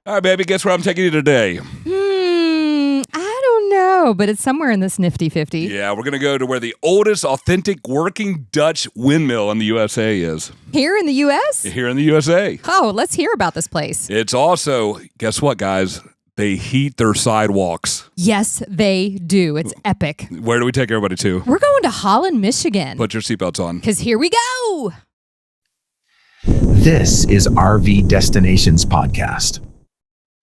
All right, baby, guess where I'm taking you today? I don't know, but it's somewhere in this nifty 50. Yeah, we're going to go to where the oldest authentic working Dutch windmill in the USA is. Here in the U.S.? Here in the USA. Oh, let's hear about this place. It's also, guess what, guys? They heat their sidewalks. Yes, they do. It's epic. Where do we take everybody to? We're going to Holland, Michigan. Put your seatbelts on. Because here we go. This is RV Destinations Podcast.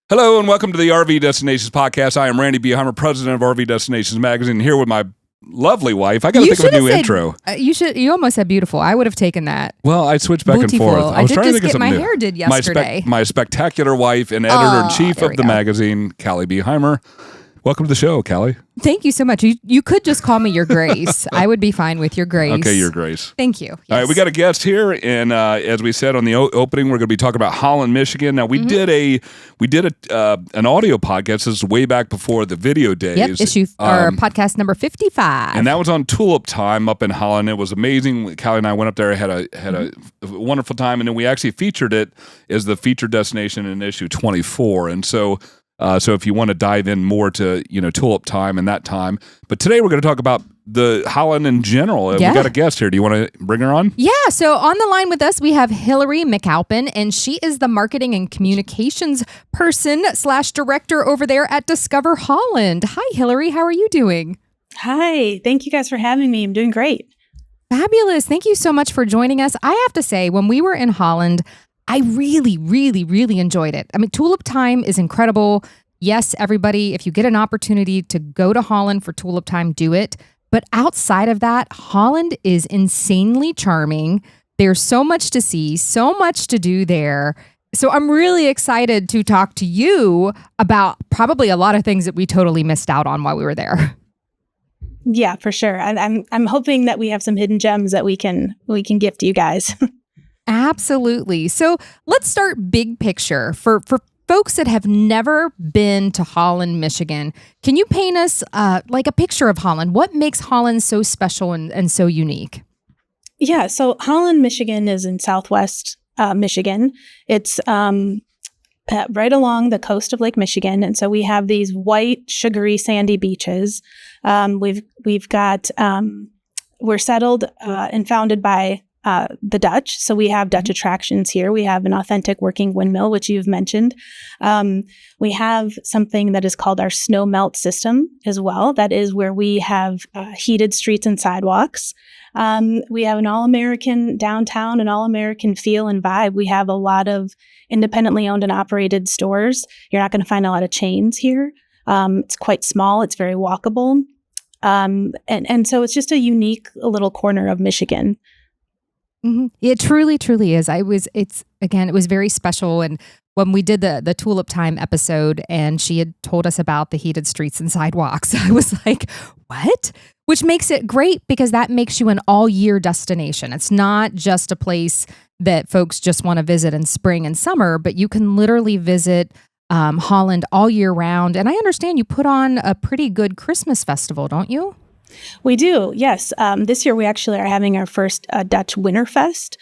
Hello and welcome to the RV Destinations Podcast. I am Randy Beheimer, president of RV Destinations Magazine, here with my lovely wife. I got to think of a new intro. You almost said beautiful. I would have taken that. Well, I switched back Beautiful. and forth. I was trying to think of get my something new. hair did yesterday. My spectacular wife and editor-in-chief there of the magazine, Caly Beheimer. Welcome to the show, Caly. Thank you so much. You could just call me Your Grace. I would be fine with Your Grace. Okay, Your Grace. Thank you. Yes. All right, we got a guest here, and as we said on the opening, we're going to be talking about Holland, Michigan. Now, we did an audio podcast. This is way back before the video days. Yep, podcast number 55. And that was on Tulip Time up in Holland. It was amazing. Caly and I went up there, had a wonderful time, and then we actually featured it as the featured destination in issue 24. And so if you want to dive in more to, Tulip Time and that time. But today we're going to talk about the Holland in general. Yeah. We got a guest here. Do you want to bring her on? Yeah. So on the line with us, we have Hillery McAlpine, and she is the marketing and communications person / director over there at Discover Holland. Hi, Hillery. How are you doing? Hi. Thank you guys for having me. I'm doing great. Fabulous. Thank you so much for joining us. I have to say, when we were in Holland, I really, really, really enjoyed it. I mean, Tulip Time is incredible. Yes, everybody, if you get an opportunity to go to Holland for Tulip Time, do it. But outside of that, Holland is insanely charming. There's so much to see, so much to do there. So I'm really excited to talk to you about probably a lot of things that we totally missed out on while we were there. Yeah, for sure. I'm hoping that we have some hidden gems that we can gift you guys. Absolutely. So let's start big picture. For folks that have never been to Holland, Michigan, can you paint us like a picture of Holland? What makes Holland so special and so unique? Yeah, so Holland, Michigan is in southwest Michigan. It's right along the coast of Lake Michigan. And so we have these white, sugary, sandy beaches. We've got, we're settled and founded by the Dutch. So we have Dutch attractions here. We have an authentic working windmill, which you've mentioned. We have something that is called our Snowmelt system as well. That is where we have heated streets and sidewalks. We have an all-American downtown, an all-American feel and vibe. We have a lot of independently owned and operated stores. You're not going to find a lot of chains here. It's quite small. It's very walkable. And so it's just a unique little corner of Michigan. Mm-hmm. It truly, truly is. It was very special. And when we did the Tulip Time episode and she had told us about the heated streets and sidewalks, I was like, what? Which makes it great because that makes you an all year destination. It's not just a place that folks just want to visit in spring and summer, but you can literally visit Holland all year round. And I understand you put on a pretty good Christmas festival, don't you? We do, yes. This year we actually are having our first Dutch Winterfest.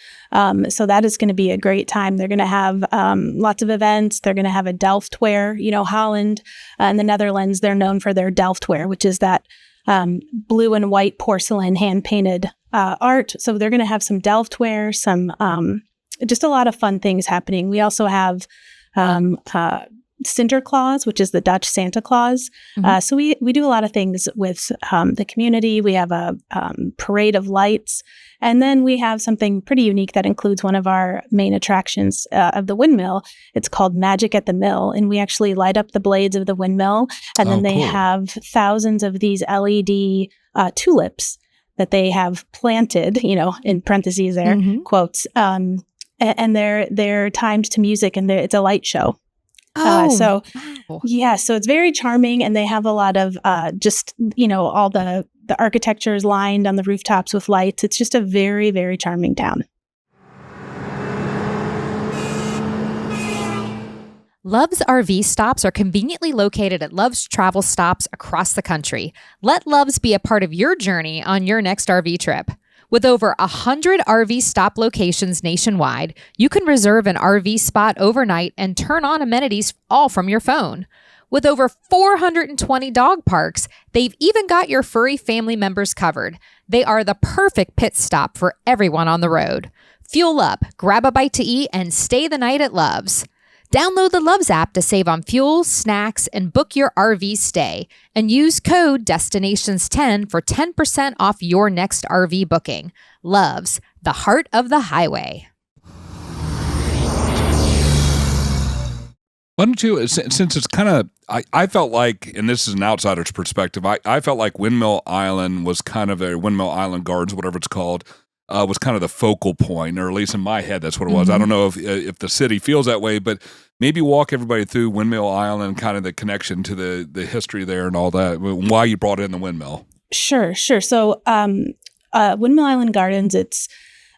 So that is going to be a great time. They're going to have lots of events. They're going to have a Delftware. Holland and the Netherlands, they're known for their Delftware, which is that blue and white porcelain hand-painted art. So they're going to have some Delftware, some just a lot of fun things happening. We also have Sinterklaas, which is the Dutch Santa Claus. Mm-hmm. So we do a lot of things with the community. We have a parade of lights. And then we have something pretty unique that includes one of our main attractions of the windmill. It's called Magic at the Mill. And we actually light up the blades of the windmill. And then they have thousands of these LED tulips that they have planted, in parentheses there, quotes. And they're timed to music and it's a light show. So it's very charming, and they have a lot of all the architecture is lined on the rooftops with lights. It's just a very, very charming town. Love's RV stops are conveniently located at Love's travel stops across the country. Let Love's be a part of your journey on your next RV trip. With over 100 RV stop locations nationwide, you can reserve an RV spot overnight and turn on amenities all from your phone. With over 420 dog parks, they've even got your furry family members covered. They are the perfect pit stop for everyone on the road. Fuel up, grab a bite to eat, and stay the night at Love's. Download the Love's app to save on fuel, snacks, and book your RV stay. And use code DESTINATIONS10 for 10% off your next RV booking. Love's, the heart of the highway. Why don't you, since it's kind of, I felt like, and this is an outsider's perspective, I felt like Windmill Island was kind of Windmill Island Gardens, whatever it's called, was kind of the focal point, or at least in my head, that's what it was. I don't know if the city feels that way, but maybe walk everybody through Windmill Island, kind of the connection to the history there and all that, why you brought in the windmill. Sure. So Windmill Island Gardens, it's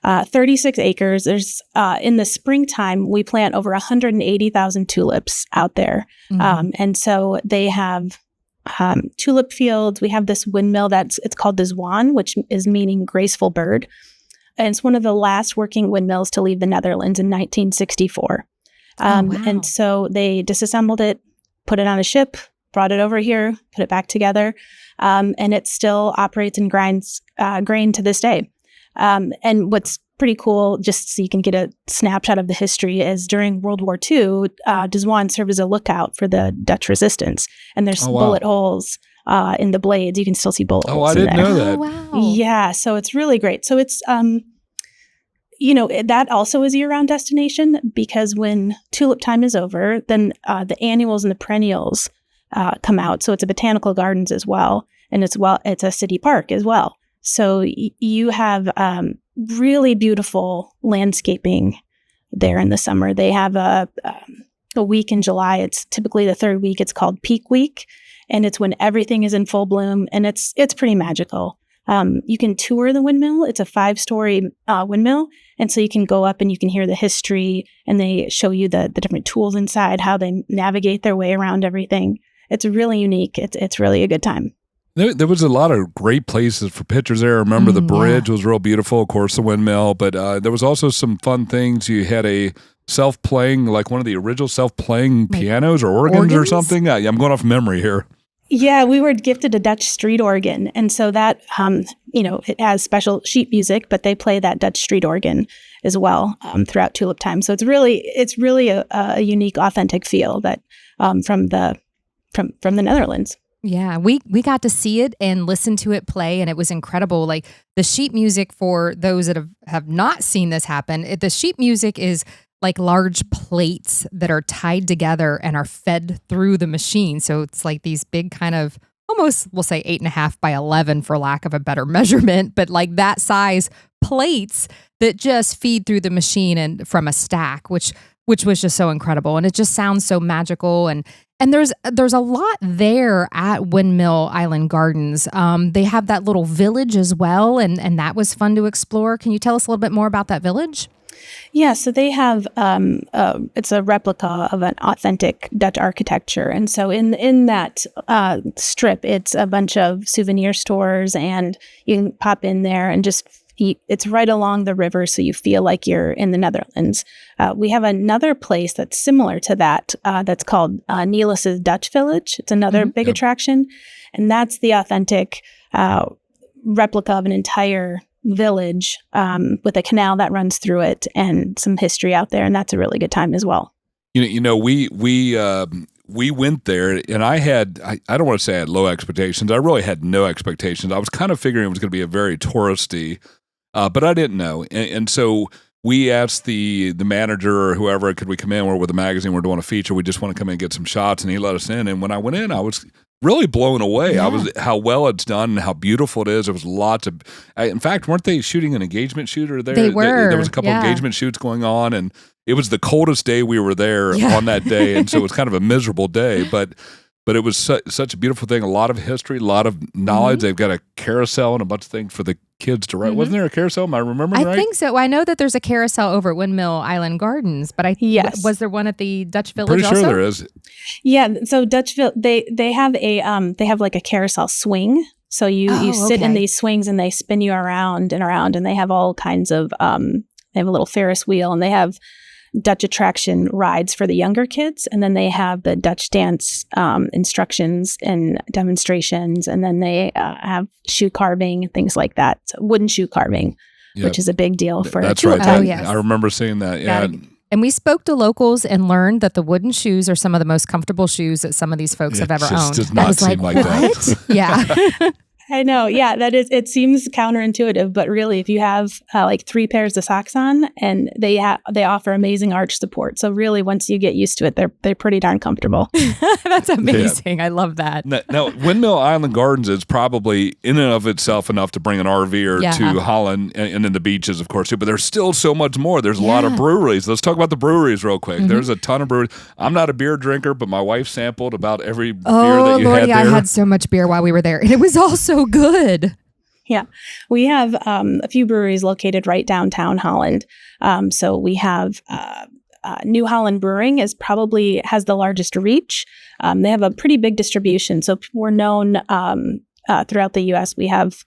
36 acres. There's in the springtime, we plant over 180,000 tulips out there. And so they have tulip fields. We have this windmill it's called the Zwan, which is meaning graceful bird. And it's one of the last working windmills to leave the Netherlands in 1964. Wow. And so they disassembled it, put it on a ship, brought it over here, put it back together. And it still operates and grinds grain to this day. And what's pretty cool, just so you can get a snapshot of the history, is during World War II, de Zwaan served as a lookout for the Dutch resistance. And there's bullet holes in the blades. You can still see bullet holes I didn't know that. Oh, wow. Yeah, so it's really great. So it's, that also is a year-round destination, because when Tulip Time is over, then the annuals and the perennials come out. So it's a botanical gardens as well. And it's a city park as well. So you have really beautiful landscaping there in the summer. They have a week in July. It's typically the third week. It's called Peak Week, and it's when everything is in full bloom, and it's pretty magical. You can tour the windmill. It's a 5-story windmill, and so you can go up and you can hear the history, and they show you the different tools inside, how they navigate their way around everything. It's really unique. It's really a good time. There was a lot of great places for pictures there. I remember the bridge was real beautiful, of course, the windmill, but there was also some fun things. You had a self-playing, like one of the original self-playing pianos or organs or something. I'm going off memory here. Yeah, we were gifted a Dutch street organ. And so that, it has special sheet music, but they play that Dutch street organ as well throughout Tulip Time. So it's really a unique, authentic feel that from the Netherlands. Yeah, we got to see it and listen to it play, and it was incredible. Like the sheet music, for those that have not seen this happen, the sheet music is like large plates that are tied together and are fed through the machine. So it's like these big kind of, almost, we'll say 8.5 by 11 for lack of a better measurement, but like that size plates that just feed through the machine and from a stack, which was just so incredible. And it just sounds so magical. And there's a lot there at Windmill Island Gardens. They have that little village as well, and that was fun to explore. Can you tell us a little bit more about that village? Yeah, so they have it's a replica of an authentic Dutch architecture, and so in that strip, it's a bunch of souvenir stores, and you can pop in there and just eat. It's right along the river, so you feel like you're in the Netherlands. We have another place that's similar to that that's called Nelis's Dutch Village. It's another big attraction, and that's the authentic replica of an entire village with a canal that runs through it and some history out there, and that's a really good time as well. We went there, and I don't want to say I had low expectations. I really had no expectations. I was kind of figuring it was going to be a very touristy, but I didn't know, and so we asked the manager or whoever, could we come in? We're with a magazine, we're doing a feature, we just want to come in and get some shots, and he let us in. And when I went in, I was really blown away. Yeah. I was how well it's done and how beautiful it is. There was lots of, in fact, weren't they shooting an engagement shooter there? They were. There was a couple of engagement shoots going on, and it was the coldest day we were there on that day, and so it was kind of a miserable day. But it was such a beautiful thing. A lot of history, a lot of knowledge. They've got a carousel and a bunch of things for the kids to ride. Wasn't there a carousel? Am I remembering right? I think so. I know that there's a carousel over at Windmill Island Gardens, but was there one at the Dutch Village? Pretty also? sure there is. Yeah, so Dutchville, they have like a carousel swing. So you sit in okay. these swings and they spin you around and around, and they have all kinds of they have a little Ferris wheel, and they have Dutch attraction rides for the younger kids, and then they have the Dutch dance instructions and demonstrations, and then they have shoe carving and things like that. So wooden shoe carving, which is a big deal for That's Tulip right. Time. Oh, yes. I remember seeing that. Yeah. And we spoke to locals and learned that the wooden shoes are some of the most comfortable shoes that some of these folks have ever owned. Does I not was seem like what? that. Yeah. I know. Yeah, that is. It seems counterintuitive, but really, if you have like 3 pairs of socks on, and they offer amazing arch support. So really, once you get used to it, they're pretty darn comfortable. That's amazing. I love that. Now, Windmill Island Gardens is probably in and of itself enough to bring an RVer to Holland, and then the beaches, of course, too. But there's still so much more. There's a lot of breweries. Let's talk about the breweries real quick. There's a ton of breweries. I'm not a beer drinker, but my wife sampled about every beer that you had there. I had so much beer while we were there, and it was all so good. Yeah, we have a few breweries located right downtown Holland. So we have New Holland Brewing has the largest reach. They have a pretty big distribution. So we're known throughout the U.S. We have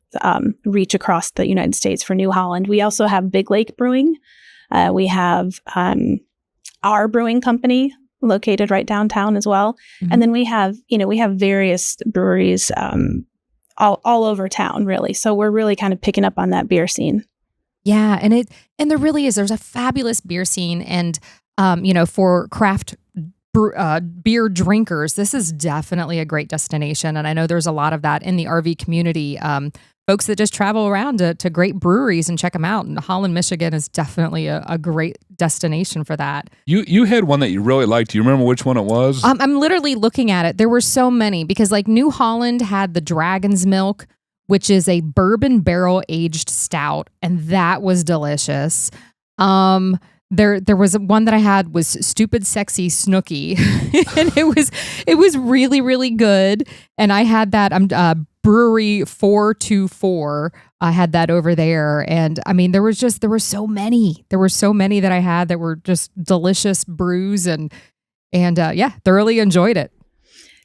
reach across the United States for New Holland. We also have Big Lake Brewing. We have our brewing company located right downtown as well. Mm-hmm. And then we have various breweries all over town, really. So we're really kind of picking up on that beer scene. Yeah, and there really is. There's a fabulous beer scene, and for craft beer drinkers, this is definitely a great destination. And I know there's a lot of that in the RV community. Folks that just travel around to great breweries and check them out. And Holland, Michigan is definitely a great destination for that. You had one that you really liked. Do you remember which one it was? I'm literally looking at it. There were so many because like New Holland had the Dragon's Milk, which is a bourbon barrel aged stout, and that was delicious. There was one that I had was Stupid Sexy Snooky, and it was really, really good. And I had that Brewery 424. I had that over there, and I mean there were so many. There were so many that I had that were just delicious brews, and thoroughly enjoyed it.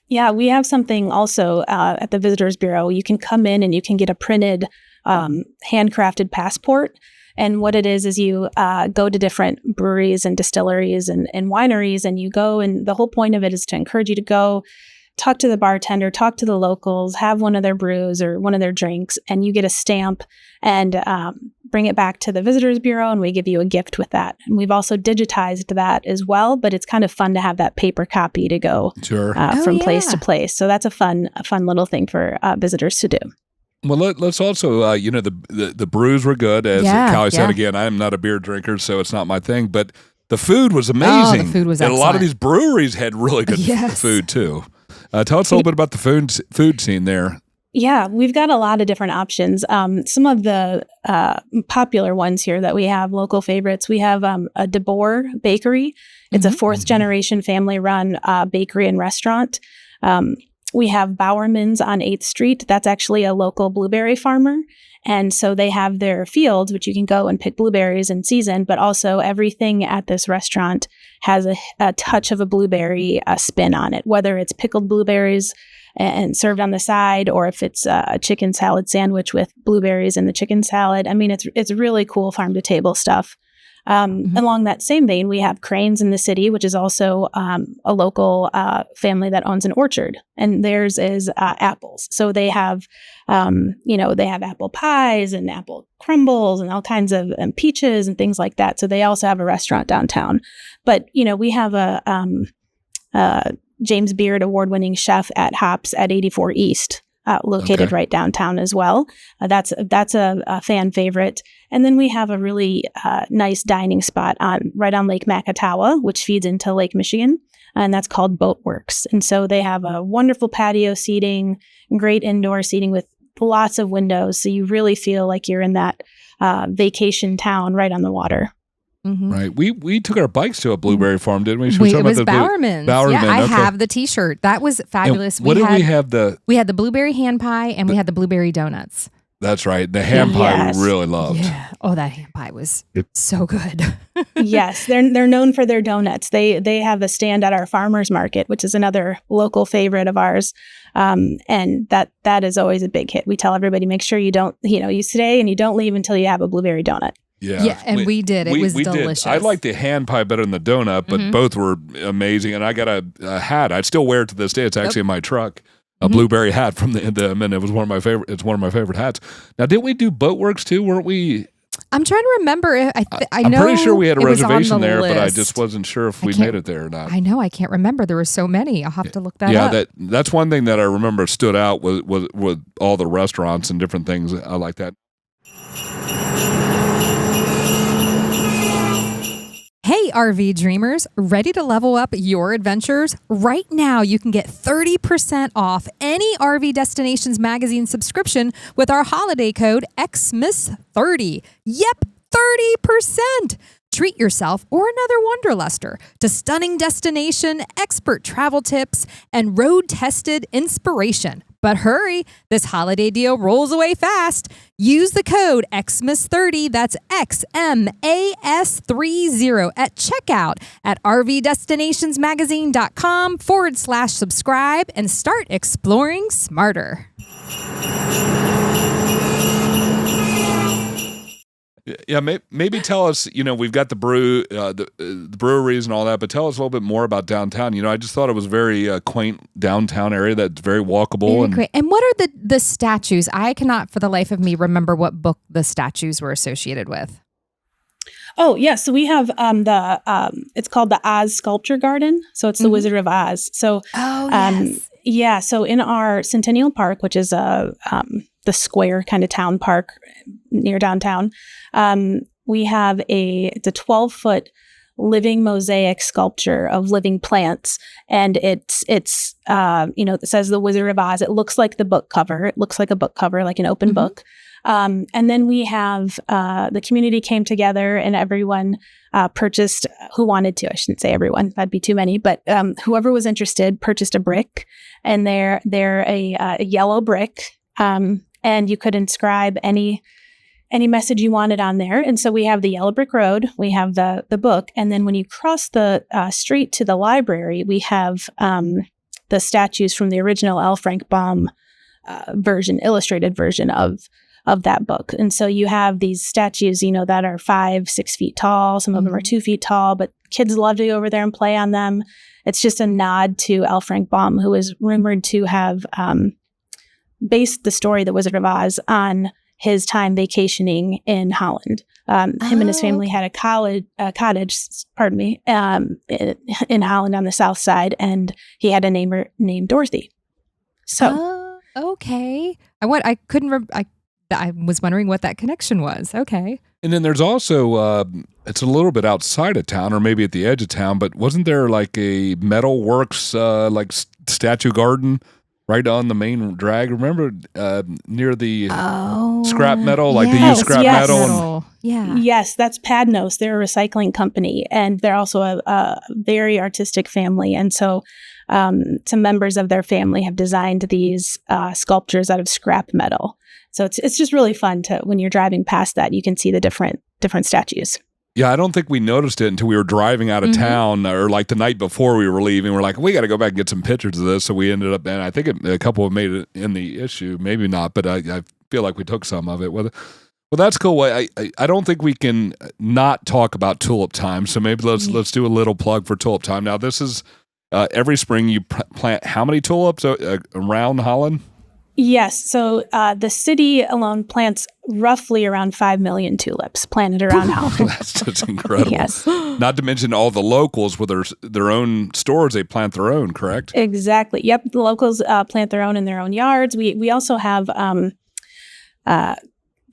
Yeah, we have something also at the Visitors Bureau. You can come in and you can get a printed handcrafted passport. And what it is you go to different breweries and distilleries and wineries, and you go, and the whole point of it is to encourage you to go talk to the bartender, talk to the locals, have one of their brews or one of their drinks, and you get a stamp and bring it back to the Visitors Bureau, and we give you a gift with that. And we've also digitized that as well, but it's kind of fun to have that paper copy to go from place to place. So that's a fun little thing for visitors to do. Well, let's also, the brews were good. As Caly said, again, I'm not a beer drinker, so it's not my thing. But the food was amazing. Oh, the food was and excellent. a lot of these breweries had really good food, too. Tell us a little bit about the food scene there. Yeah, we've got a lot of different options. Some of the popular ones here that we have, local favorites, we have a DeBoer Bakery. It's a fourth-generation family-run bakery and restaurant. We have Bowerman's on 8th Street. That's actually a local blueberry farmer. And so they have their fields, which you can go and pick blueberries in season, but also everything at this restaurant has a touch of a blueberry spin on it, whether it's pickled blueberries and served on the side, or if it's a chicken salad sandwich with blueberries in the chicken salad. I mean, it's really cool farm-to-table stuff. Along that same vein, we have Cranes in the City, which is also a local family that owns an orchard, and theirs is apples. So they have, they have apple pies and apple crumbles and all kinds of peaches and things like that. So they also have a restaurant downtown. But we have a James Beard award-winning chef at Hops at 84 East. Located right downtown as well. That's a fan favorite. And then we have a really nice dining spot right on Lake Macatawa, which feeds into Lake Michigan, and that's called Boatworks. And so they have a wonderful patio seating, great indoor seating with lots of windows, so you really feel like you're in that vacation town right on the water. Mm-hmm. Right. We took our bikes to a blueberry farm, didn't we? It was Bowerman's. Bowerman, I have the T-shirt. That was fabulous. And we had We had the blueberry hand pie, and we had the blueberry donuts. That's right. The ham pie Yes. we really loved. Yeah. Oh, that ham pie was so good. Yes, they're known for their donuts. They have a stand at our farmers market, which is another local favorite of ours, and that is always a big hit. We tell everybody, make sure you don't, you stay and you don't leave until you have a blueberry donut. Yeah, and we did. It was delicious. I like the hand pie better than the donut, but both were amazing. And I got a hat. I still wear it to this day. It's actually in my truck. A blueberry hat from them, and it was one of my favorite. It's one of my favorite hats. Now, didn't we do Boatworks too? Weren't we? I'm trying to remember. I'm know pretty sure we had a it was on reservation the there, but I list. just wasn't sure if we can't- made it there or not. I know. I can't remember. There were so many. I'll have to look that Yeah, up. that's one thing that I remember stood out was with all the restaurants and different things. I like that. Hey, RV dreamers, ready to level up your adventures? Right now, you can get 30% off any RV Destinations magazine subscription with our holiday code XMIS30. Yep, 30%. Treat yourself or another Wanderluster to stunning destination, expert travel tips, and road-tested inspiration. But hurry, this holiday deal rolls away fast. Use the code XMAS30, that's XMAS30 at checkout at rvdestinationsmagazine.com/subscribe and start exploring smarter. Yeah, maybe tell us. We've got the breweries and all that, but tell us a little bit more about downtown. I just thought it was very quaint downtown area that's very walkable. Very great. And what are the statues? I cannot, for the life of me, remember what book the statues were associated with. Oh, yeah. So we have it's called the Oz Sculpture Garden. So it's the Wizard of Oz. So, yes. Yeah. So in our Centennial Park, which is the square kind of town park near downtown, we have it's a 12-foot living mosaic sculpture of living plants. And it says the Wizard of Oz. It looks like the book cover. It looks like a book cover, like an open book. And then we have the community came together and everyone purchased who wanted to. I shouldn't say everyone; that'd be too many. But whoever was interested purchased a brick, and they're a yellow brick, and you could inscribe any message you wanted on there. And so we have the yellow brick road, we have the book, and then when you cross the street to the library, we have the statues from the original L. Frank Baum illustrated version of that book. And so you have these statues, that are 5-6 feet tall. Some of them are 2 feet tall, but kids love to go over there and play on them. It's just a nod to L. Frank Baum, who is rumored to have based the story, The Wizard of Oz, on his time vacationing in Holland. Him and his family had a cottage, in Holland on the south side, and he had a neighbor named Dorothy. So, okay. I was wondering what that connection was. Okay. And then there's also, it's a little bit outside of town or maybe at the edge of town, but wasn't there like a metal works, statue garden right on the main drag? Remember near the scrap metal, like they use scrap metal? Yes, that's Padnos. They're a recycling company, and they're also a very artistic family. And so some members of their family have designed these sculptures out of scrap metal. So it's just really fun when you're driving past that, you can see the different statues. Yeah, I don't think we noticed it until we were driving out of town, or like the night before we were leaving. We're like, we got to go back and get some pictures of this. So we ended up, and I think a couple have made it in the issue, maybe not, but I feel like we took some of it. Well, that's cool. I don't think we can not talk about Tulip Time. So maybe let's do a little plug for Tulip Time. Now, this is every spring you plant how many tulips around Holland? Yes. So the city alone plants roughly around 5 million tulips planted around Holland. That's just incredible. Yes. Not to mention all the locals with their own stores, they plant their own, correct? Exactly. Yep. The locals plant their own in their own yards. We also have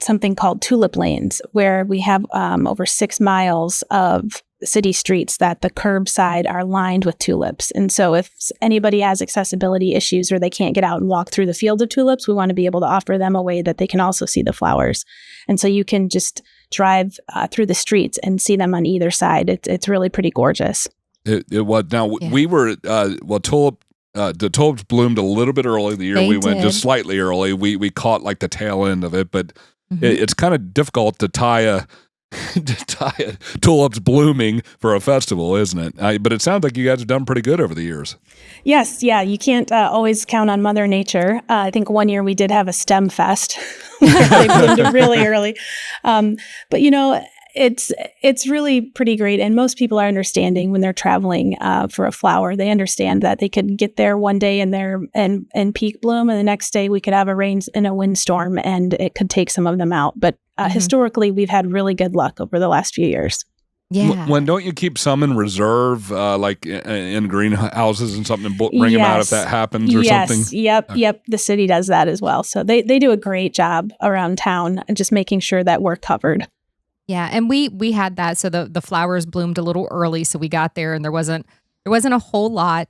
something called tulip lanes, where we have over 6 miles of city streets that the curbside are lined with tulips. And so if anybody has accessibility issues or they can't get out and walk through the field of tulips, we want to be able to offer them a way that they can also see the flowers. And so you can just drive through the streets and see them on either side. It's really pretty gorgeous. It was. Now, we were, Tulip the tulips bloomed a little bit early the year They we went, did. just slightly early. We caught like the tail end of it, but Mhm. it's kind of difficult to tie a tulips blooming for a festival, isn't it? But it sounds like you guys have done pretty good over the years. Yes, yeah, you can't always count on Mother Nature. I think one year we did have a STEM fest. They bloomed really early. But it's really pretty great, and most people are understanding when they're traveling for a flower. They understand that they could get there one day and peak bloom, and the next day we could have a rain and a windstorm, and it could take some of them out. But historically, we've had really good luck over the last few years. Yeah. When don't you keep some in reserve, like in greenhouses and something, and bring them out if that happens or something? Yep. The city does that as well. So they do a great job around town and just making sure that we're covered. Yeah, and we had that. So the flowers bloomed a little early, so we got there and there wasn't a whole lot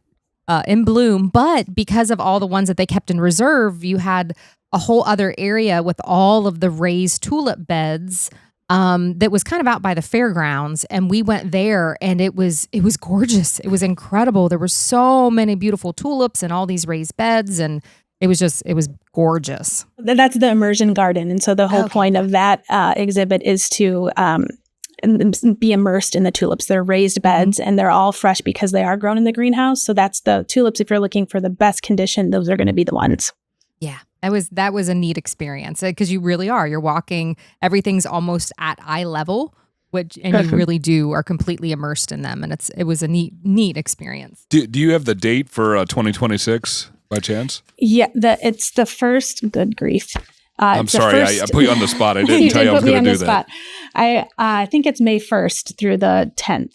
in bloom, but because of all the ones that they kept in reserve, you had a whole other area with all of the raised tulip beds that was kind of out by the fairgrounds, and we went there, and it was gorgeous. It was incredible. There were so many beautiful tulips and all these raised beds, and it was gorgeous. That's the immersion garden, and so the whole point of that exhibit is to be immersed in the tulips. They're raised beds, and they're all fresh because they are grown in the greenhouse. So that's the tulips. If you're looking for the best condition, those are going to be the ones. Yeah, that was a neat experience because you really are. You're walking, everything's almost at eye level, and you really are completely immersed in them, and it was a neat experience. Do you have the date for 2026 by chance? Yeah, it's the first. Good grief! I'm sorry, I put you on the spot. I didn't tell you I was going to do that. I think it's May 1st through the 10th.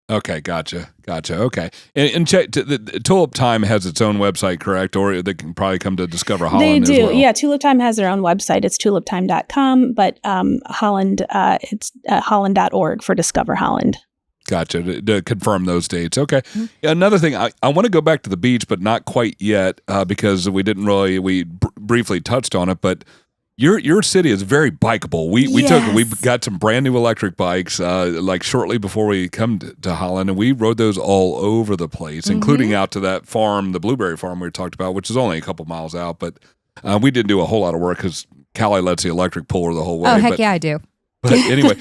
Okay, gotcha. Okay, and check. The Tulip Time has its own website, correct? Or they can probably come to Discover Holland. They do, as well. yeah. Tulip Time has their own website. It's tuliptime.com, but Holland, it's holland.org for Discover Holland. Gotcha. To confirm those dates. Okay. Another thing, I want to go back to the beach, but not quite yet because we briefly touched on it, but your city is very bikeable. We got some brand new electric bikes like shortly before we come to Holland, and we rode those all over the place, including out to that farm, the blueberry farm we talked about, which is only a couple miles out, but we didn't do a whole lot of work because Caly lets the electric pull her the whole way. Oh, heck yeah, I do. But anyway,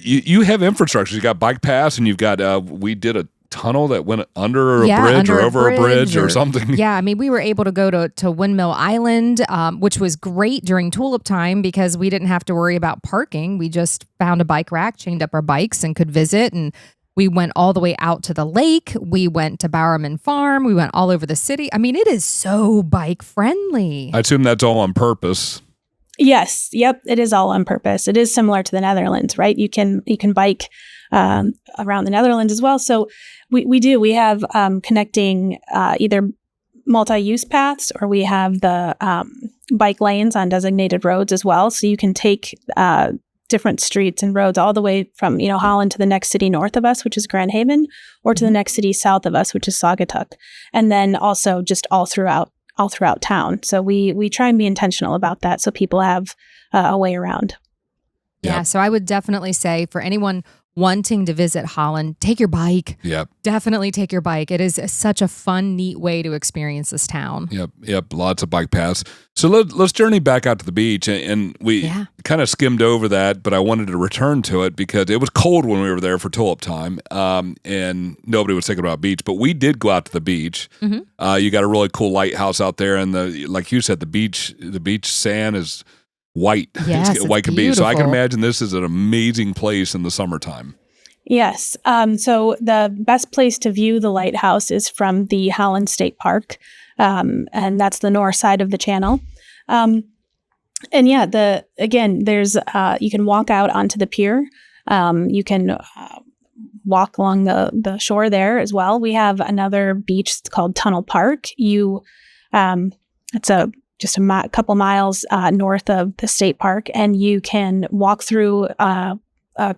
you have infrastructure. You got bike paths, and you've got we did a tunnel that went under a bridge or over a bridge or something. Yeah, I mean, we were able to go to Windmill Island, which was great during Tulip Time because we didn't have to worry about parking. We just found a bike rack, chained up our bikes, and could visit. And we went all the way out to the lake. We went to Bowerman Farm. We went all over the city. I mean, it is so bike friendly. I assume that's all on purpose. Yes. Yep. It is all on purpose. It is similar to the Netherlands, right? You can bike around the Netherlands as well. So we have connecting either multi-use paths, or we have the bike lanes on designated roads as well. So you can take different streets and roads all the way from Holland to the next city north of us, which is Grand Haven, or to the next city south of us, which is Saugatuck, and then also just all throughout town. So we try and be intentional about that so people have a way around. Yeah, so I would definitely say for anyone wanting to visit Holland, take your bike. Yep. Definitely take your bike. It is such a fun, neat way to experience this town. Yep. Lots of bike paths. So let's journey back out to the beach, and we kind of skimmed over that, but I wanted to return to it because it was cold when we were there for Tulip Time, and nobody was thinking about beach, but we did go out to the beach. You got a really cool lighthouse out there, and like you said, the beach sand is white. Yes, white can be. beautiful. So I can imagine this is an amazing place in the summertime. Yes. So the best place to view the lighthouse is from the Holland State Park, and that's the north side of the channel. And yeah, there's you can walk out onto the pier. You can walk along the shore there as well. We have another beach called Tunnel Park. It's just a couple miles north of the state park, and you can walk through a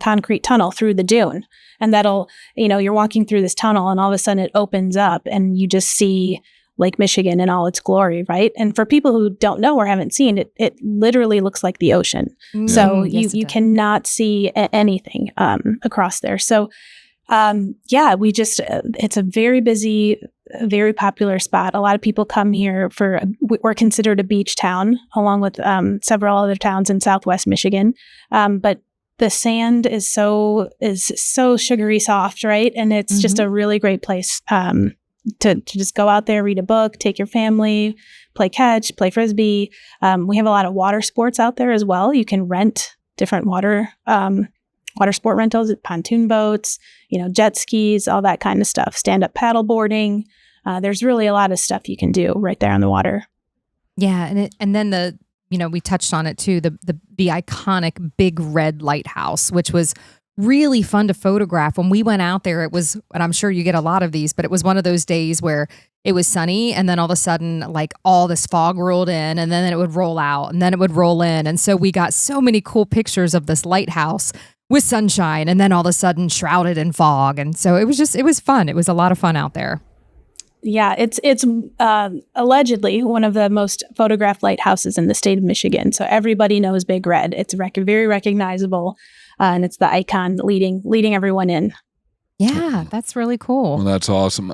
concrete tunnel through the dune, and that'll, you're walking through this tunnel, and all of a sudden it opens up, and you just see Lake Michigan in all its glory, right? And for people who don't know or haven't seen it, it literally looks like the ocean. So you cannot see anything across there. So it's a very busy a very popular spot. A lot of people come here we're considered a beach town, along with several other towns in Southwest Michigan. But the sand is so sugary soft, right? And it's just a really great place to just go out there, read a book, take your family, play catch, play frisbee. We have a lot of water sports out there as well. You can rent different water sport rentals, pontoon boats, jet skis, all that kind of stuff, stand-up paddle boarding. There's really a lot of stuff you can do right there on the water. Yeah, and then we touched on it too, the iconic big red lighthouse, which was really fun to photograph. When we went out there, it was, and I'm sure you get a lot of these, but it was one of those days where it was sunny and then all of a sudden like all this fog rolled in and then it would roll out and then it would roll in. And so we got so many cool pictures of this lighthouse with sunshine and then all of a sudden shrouded in fog. And so it was fun. It was a lot of fun out there. Yeah, it's allegedly one of the most photographed lighthouses in the state of Michigan. So everybody knows Big Red. It's very recognizable. And it's the icon leading everyone in. Yeah, that's really cool. Well, that's awesome.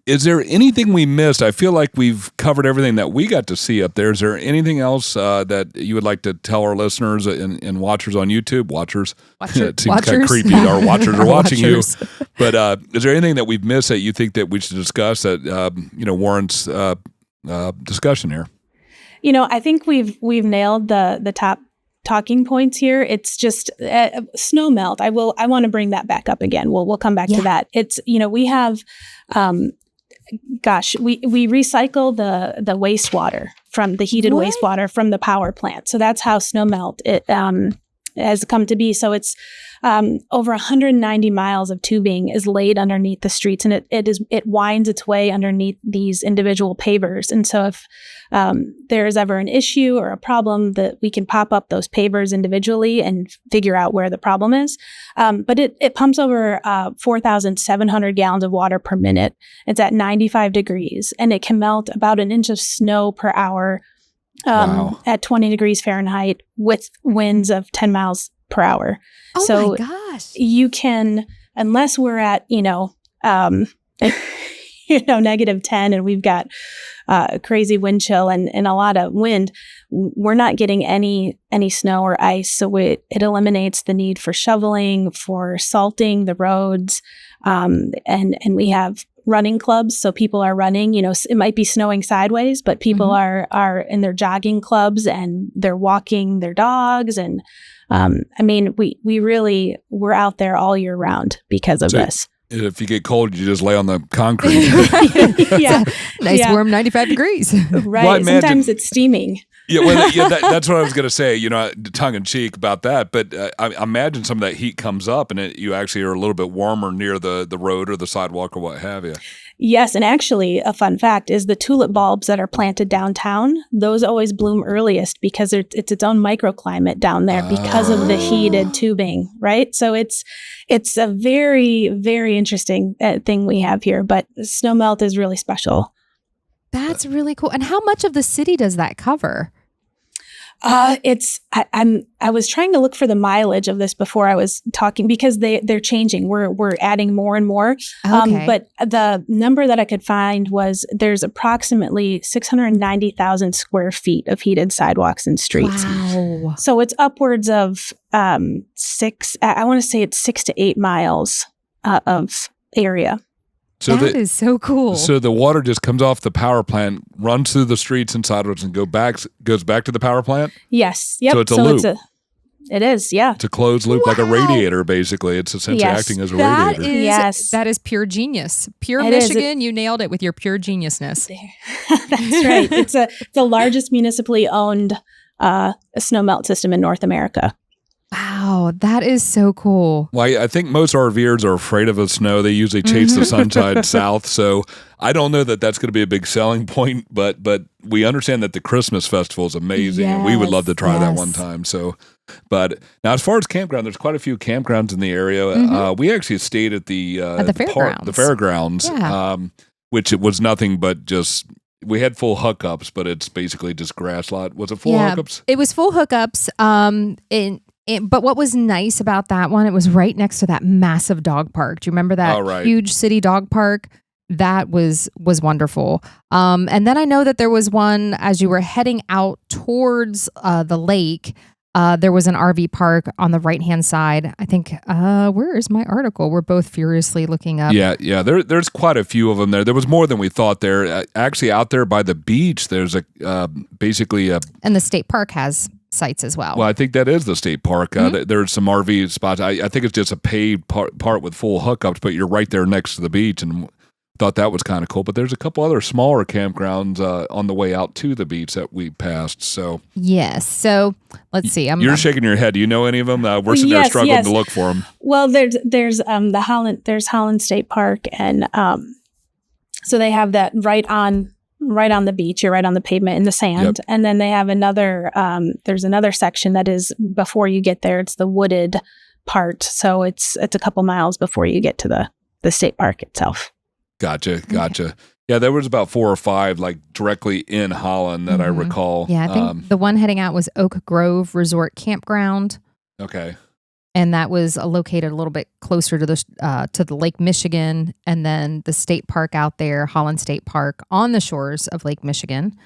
Is there anything we missed? I feel like we've covered everything that we got to see up there. Is there anything else that you would like to tell our listeners and watchers on YouTube? Watchers. It seems kind of creepy. Our watchers are watching you. But is there anything that we've missed that you think that we should discuss that warrants discussion here? I think we've nailed the top talking points here. It's just Snowmelt. I want to bring that back up again. We'll come back to that. It's we have we recycle the wastewater from the heated wastewater from the power plant. So that's how Snowmelt has come to be. So it's over 190 miles of tubing is laid underneath the streets, and it winds its way underneath these individual pavers. And so if there is ever an issue or a problem, that we can pop up those pavers individually and figure out where the problem is. But it pumps over 4,700 gallons of water per minute. It's at 95 degrees, and it can melt about an inch of snow per hour at 20 degrees Fahrenheit with winds of 10 miles per hour. Oh so my gosh. You can, unless we're at, negative 10 and we've got crazy wind chill and a lot of wind, we're not getting any snow or ice. So it eliminates the need for shoveling, for salting the roads. And we have running clubs. So people are running, it might be snowing sideways, but people are in their jogging clubs and they're walking their dogs. And we're out there all year round because of this. If you get cold, you just lay on the concrete. Yeah. Nice warm 95 degrees. Right. Well, sometimes it's steaming. That's what I was going to say, tongue in cheek about that. But I imagine some of that heat comes up and you actually are a little bit warmer near the road or the sidewalk or what have you. Yes. And actually, a fun fact is the tulip bulbs that are planted downtown, those always bloom earliest because it's its own microclimate down there because of the heated tubing, right? So it's a very, very interesting thing we have here. But Snowmelt is really special. That's really cool. And how much of the city does that cover? I was trying to look for the mileage of this before I was talking because they're changing. We're adding more and more. Okay. But the number that I could find was there's approximately 690,000 square feet of heated sidewalks and streets. Wow. So it's upwards of 6 to 8 miles of area. So that is so cool. So the water just comes off the power plant, runs through the streets and sidewalks, and goes back to the power plant? Yes. Yep. So it's a loop. It is, yeah. It's a closed loop, like a radiator, basically. It's essentially acting as a radiator. That is pure genius. Pure It Michigan, you nailed it with your pure geniusness. That's right. It's the largest municipally owned snowmelt system in North America. Wow, that is so cool. Well, I think most RVers are afraid of the snow. They usually chase the sunshine south. So I don't know that that's going to be a big selling point, but we understand that the Christmas festival is amazing, and we would love to try that one time. So, but now as far as campground, there's quite a few campgrounds in the area. We actually stayed at the fairgrounds, which it was nothing but just. We had full hookups, but it's basically just grass lot. Was it full hookups? It was full hookups. But what was nice about that one, it was right next to that massive dog park. Do you remember that huge city dog park? that was wonderful. And then I know that there was one as you were heading out towards the lake. There was an RV park on the right-hand side. I think, where is my article? We're both furiously looking up. Yeah. There's quite a few of them there. There was more than we thought there. Actually, out there by the beach, there's basically a... And the state park has sites as well. Well, I think that is the state park. There's some RV spots. I think it's just a paved part with full hookups, but you're right there next to the beach, and thought that was kind of cool. But there's a couple other smaller campgrounds on the way out to the beach that we passed. So yes. So let's see. You're shaking your head. Do you know any of them? We're sitting there struggling to look for them. Well, there's Holland State Park, and so they have that right on the beach. You're right on the pavement in the sand, Yep. and then they have another. There's another section that is before you get there. It's the wooded part, so it's a couple miles before you get to the state park itself. Gotcha. Yeah, there was about 4 or 5 like directly in Holland that I recall. Yeah, I think the one heading out was Oak Grove Resort Campground. Okay. And that was located a little bit closer to the Lake Michigan, and then the state park out there, Holland State Park, on the shores of Lake Michigan,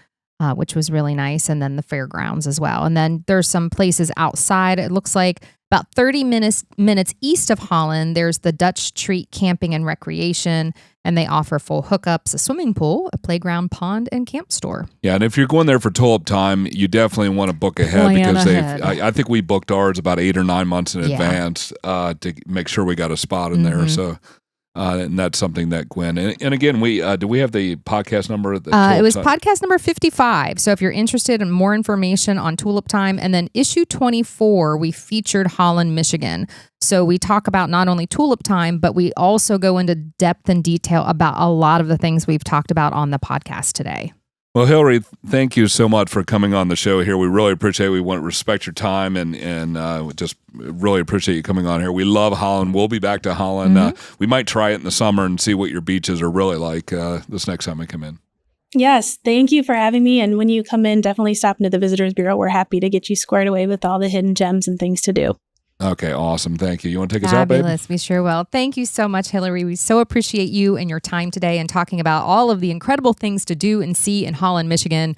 which was really nice, and then the fairgrounds as well. And then there's some places outside. It looks like about 30 minutes east of Holland, there's the Dutch Treat Camping and Recreation, and they offer full hookups, a swimming pool, a playground, pond, and camp store. Yeah, and if you're going there for Tulip Time, you definitely want to book ahead because I think we booked ours about 8 or 9 months in advance to make sure we got a spot in there. So, and that's something that Gwen and again, we do we have the podcast number? It was podcast number 55. So if you're interested in more information on Tulip Time, and then issue 24, we featured Holland, Michigan. So we talk about not only Tulip Time, but we also go into depth and detail about a lot of the things we've talked about on the podcast today. Well, Hillery, thank you so much for coming on the show here. We really appreciate it. We want to respect your time and just really appreciate you coming on here. We love Holland. We'll be back to Holland. We might try it in the summer and see what your beaches are really like this next time we come in. Yes, thank you for having me. And when you come in, definitely stop into the Visitors Bureau. We're happy to get you squared away with all the hidden gems and things to do. Okay, awesome. Thank you. You want to take us out, babe? Fabulous. We sure will. Thank you so much, Hillery. We so appreciate you and your time today and talking about all of the incredible things to do and see in Holland, Michigan.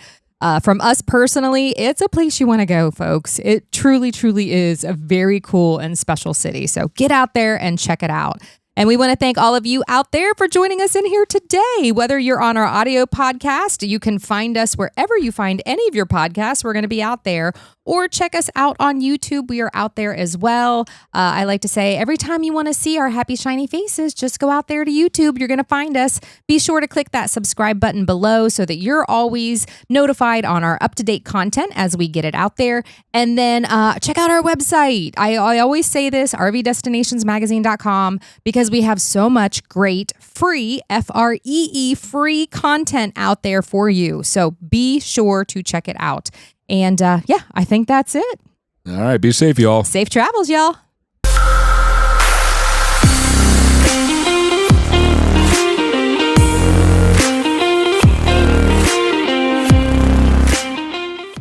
From us personally, it's a place you want to go, folks. It truly, truly is a very cool and special city. So get out there and check it out. And we want to thank all of you out there for joining us in here today. Whether you're on our audio podcast, you can find us wherever you find any of your podcasts. We're going to be out there. Or check us out on YouTube. We are out there as well. I like to say every time you want to see our happy, shiny faces, just go out there to YouTube. You're going to find us. Be sure to click that subscribe button below so that you're always notified on our up-to-date content as we get it out there. And then check out our website. I always say this, rvdestinationsmagazine.com, because we have so much great free, F-R-E-E, free content out there for you. So be sure to check it out. And I think that's it. All right. Be safe, y'all. Safe travels, y'all.